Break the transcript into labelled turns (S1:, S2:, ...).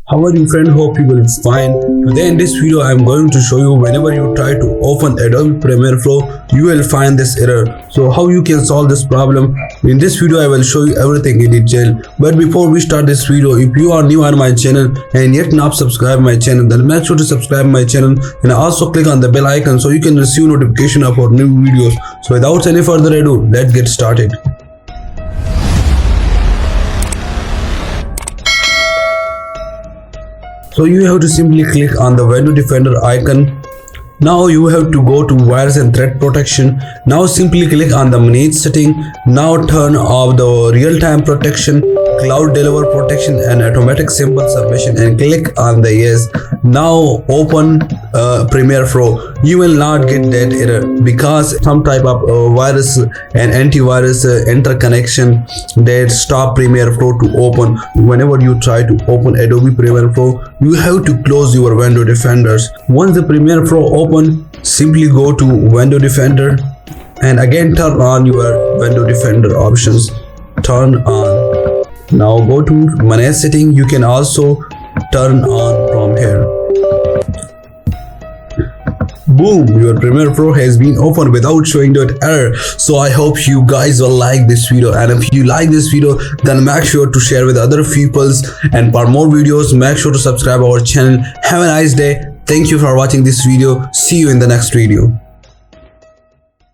S1: How are you friend? Hope you will fine. Today in this video I am going to show you whenever you try to open Adobe Premiere Pro, you will find this error. So how you can solve this problem? In this video I will show you everything in detail. But before we start this video, if you are new on my channel and yet not subscribe my channel, then make sure to subscribe my channel and also click on the bell icon so you can receive notification of our new videos. So without any further ado, let's get started. So you have to simply click on the window defender icon. Now you have to go to virus and threat protection. Now simply click on the manage setting. Now turn off the real-time protection, cloud deliver protection and automatic simple submission and click on the yes. Now open Premiere Pro. You will not get that error because some type of virus and antivirus interconnection that stop Premiere Pro to open. Whenever you try to open Adobe Premiere Pro, you have to close your window defenders. Once the Premiere Pro open, simply go to window defender and again turn on your window defender options. Turn on. Now go to manage setting. You can also turn on from here. Boom, your Premiere Pro has been opened without showing that error. So I hope you guys will like this video, and if you like this video then make sure to share with other peoples, and for more videos make sure to subscribe our channel. Have a nice day. Thank you for watching this video. See you in the next video.